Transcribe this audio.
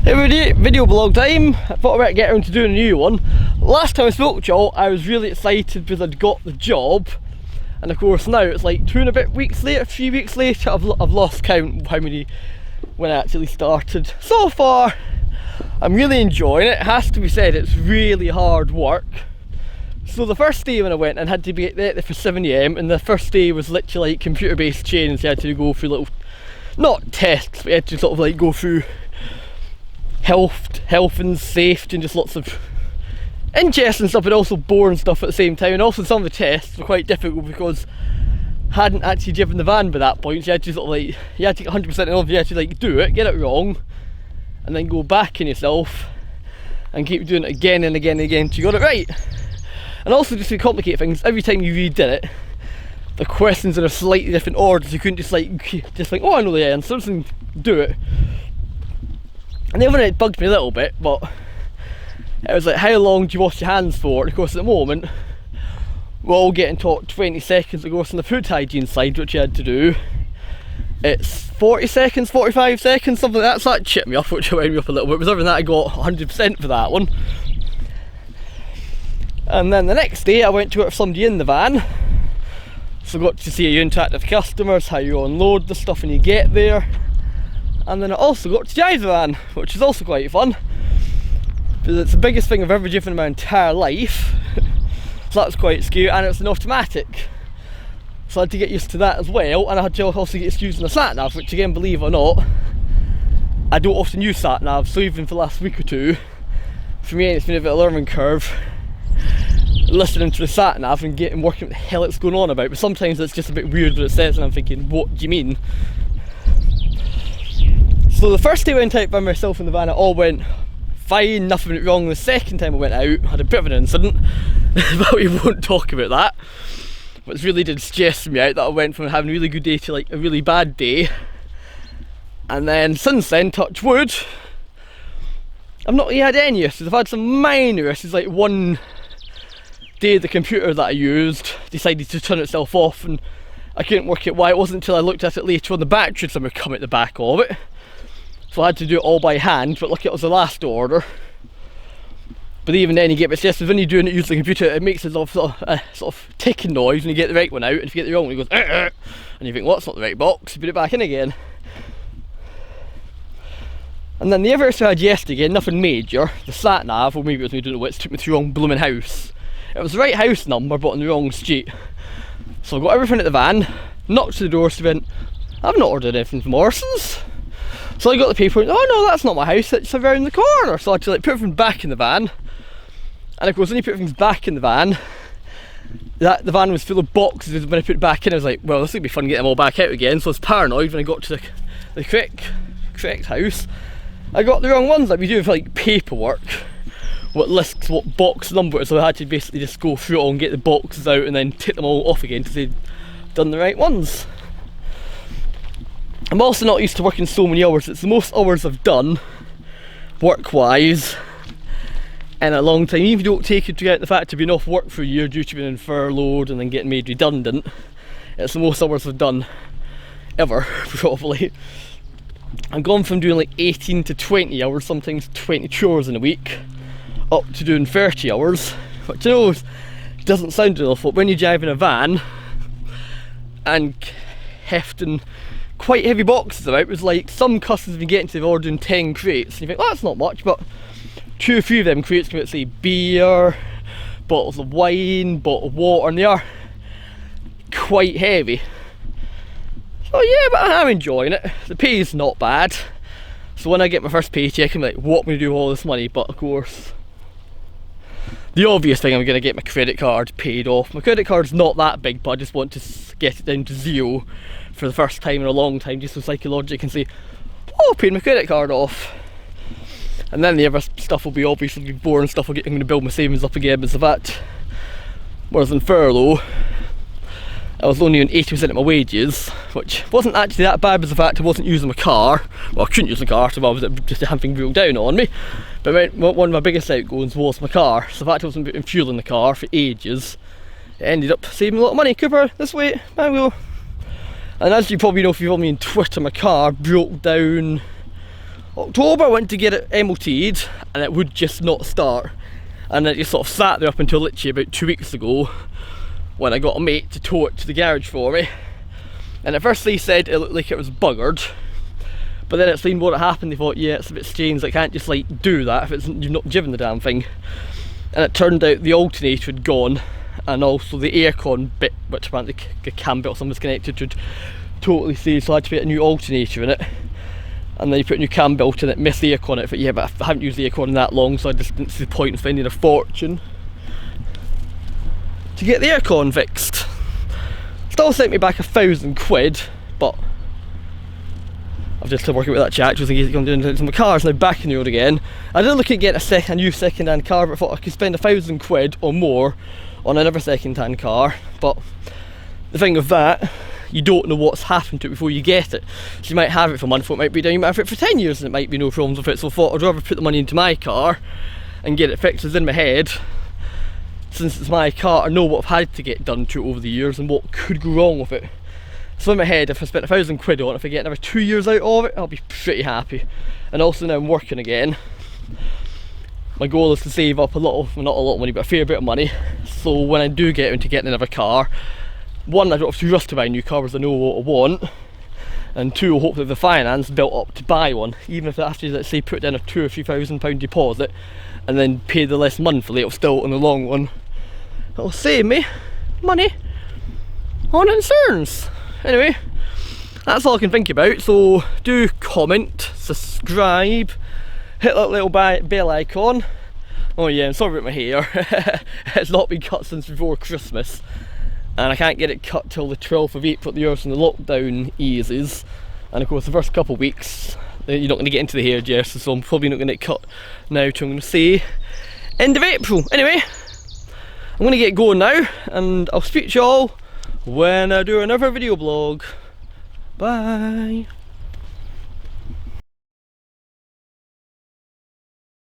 Hey everybody, video blog time. I thought I'd get around to doing a new one. Last time I spoke to y'all, I was really excited because I'd got the job. And of course now it's like 2 and a bit weeks later, 3 weeks later, I've lost count how many when I actually started. So far, I'm really enjoying it. It has to be said, it's really hard work. So the first day when I went, and had to be there for 7 AM, and the first day was literally like computer-based training, so I had to go through little, not tests, but I had to sort of like go through health and safety and just lots of interesting stuff, but also boring stuff at the same time. And also some of the tests were quite difficult because I hadn't actually driven the van by that point, so you had to sort of like, you had to get 100% enough, you had to like do it, get it wrong, and then go back in yourself and keep doing it again and again and again till you got it right. And also, just to complicate things, every time you redid it, the questions are in a slightly different order, so you couldn't just think, oh I know the answer, and do it. And the other night it bugged me a little bit, but it was like, how long do you wash your hands for? And of course at the moment we're all getting taught 20 seconds. Of course on the food hygiene side, which you had to do, it's 40 seconds, 45 seconds, something like that. So that chipped me off, which wound me up a little bit. But other than that, I got 100% for that one. And then the next day I went to work for somebody in the van, so I got to see how you interact with customers, how you unload the stuff when you get there. And then I also got to drive the van, which is also quite fun, because it's the biggest thing I've ever driven in my entire life. So that's quite scary, and it's an automatic, so I had to get used to that as well. And I had to also get used to using the sat nav, which again, believe it or not, I don't often use sat nav, so even for the last week or two, for me it's been a bit of a learning curve listening to the sat nav and working what the hell it's going on about. But sometimes it's just a bit weird what it says and I'm thinking, what do you mean? So the first day I went out by myself in the van, it all went fine, nothing went wrong. The second time I went out, I had a bit of an incident, but we won't talk about that. But it really did stress me out that I went from having a really good day to like a really bad day. And then since then, touch wood, I've not really had any issues. I've had some minor issues, like one day the computer that I used decided to turn itself off, and I couldn't work out why. It wasn't until I looked at it later on the battery had somehow come at the back of it. So I had to do it all by hand, but lucky it was the last order. But even then you get it's just when you're doing it using the computer, it makes a sort of ticking noise when you get the right one out, and if you get the wrong one it goes and you think, well, that's not the right box, you put it back in again. And then the other issue I had yesterday, nothing major, the sat nav, or maybe it was me doing it, took me to the wrong blooming house. It was the right house number but on the wrong street. So I got everything at the van, knocked to the door, so I went, I've not ordered anything from Morrison's. So I got the paper and, oh no, that's not my house, it's around the corner. So I had to like put everything back in the van. And of course when you put things back in the van, the van was full of boxes. When I put it back in I was like, well, this would be fun getting them all back out again. So I was paranoid when I got to the correct house. I got the wrong ones, like we do for like paperwork, what lists what box number, so I had to basically just go through it all and get the boxes out and then take them all off again because they'd done the right ones. I'm also not used to working so many hours. It's the most hours I've done work-wise in a long time. Even if you don't take into account the fact of being off work for a year due to being furloughed and then getting made redundant, it's the most hours I've done ever, probably. I've gone from doing like 18 to 20 hours, sometimes 22 hours in a week, up to doing 30 hours, which I know doesn't sound enough, but when you're driving a van and hefting quite heavy boxes about, it was like some customers have been getting to the order doing 10 crates, and you think, well, that's not much, but 2 or 3 of them crates come out, say, beer, bottles of wine, bottle of water, and they are quite heavy. So yeah, but I'm enjoying it. The pay is not bad. So when I get my first paycheck, I'm like, what am I going to do with all this money? But of course, the obvious thing, I'm going to get my credit card paid off. My credit card's not that big, but I just want to get it down to 0 for the first time in a long time, just so psychologically can say, oh, I paid my credit card off. And then the other stuff will be obviously boring stuff. I'm going to build my savings up again because of that. Whereas in furlough, I was only on 80% of my wages, which wasn't actually that bad because of the fact I wasn't using my car. Well, I couldn't use my car, so I was just having broke down on me. But one of my biggest outgoings was my car, so the fact I wasn't putting fuel in the car for ages, it ended up saving a lot of money. Cooper, this way, I will. And as you probably know if you follow me on Twitter, my car broke down October I went to get it MOT'd and it would just not start, and it just sort of sat there up until literally about 2 weeks ago when I got a mate to tow it to the garage for me. And at first they said it looked like it was buggered, but then it seemed what had happened, they thought, yeah, it's a bit strange, I can't just like do that if it's, you've not driven the damn thing. And it turned out the alternator had gone, and also the aircon bit, which apparently the cam bit or something was connected to, totally seized, so I had to put a new alternator in it. And then you put a new cam belt in it, missed the aircon in it, but yeah, but I haven't used the aircon in that long, so I just didn't see the point in spending a fortune to get the aircon fixed. Still sent me back £1,000, but I've just been working with that chat, just in case I'm doing some cars now back in the road again. I did look at getting a new second-hand car, but I thought I could spend £1,000 or more on another second-hand car. But the thing with that, you don't know what's happened to it before you get it. So you might have it for a month, or it might be down, you might have it for 10 years and it might be no problems with it. So I thought I'd rather put the money into my car and get it fixed. It's in my head, since it's my car, I know what I've had to get done to it over the years and what could go wrong with it. So in my head, if I spent £1,000 on it, if I get another 2 years out of it, I'll be pretty happy. And also now I'm working again, my goal is to save up a lot of, well, not a lot of money, but a fair bit of money. So when I do get into getting another car, one, I don't have to rush to buy a new car because I know what I want, and two, hopefully the finance built up to buy one, even if I have to, let's say, put down a £2,000 or £3,000 deposit and then pay the less monthly, it'll still, in the long run, it'll save me money on insurance. Anyway, that's all I can think about, so do comment, subscribe, hit that little bell icon. Oh yeah, I'm sorry about my hair. It's not been cut since before Christmas, and I can't get it cut till the 12th of April, the years when the lockdown eases. And of course the first couple of weeks you're not going to get into the hairdresser, so I'm probably not going to get cut now till I'm going to say end of April. Anyway, I'm going to get going now, and I'll speak to you all when I do another video blog. Bye.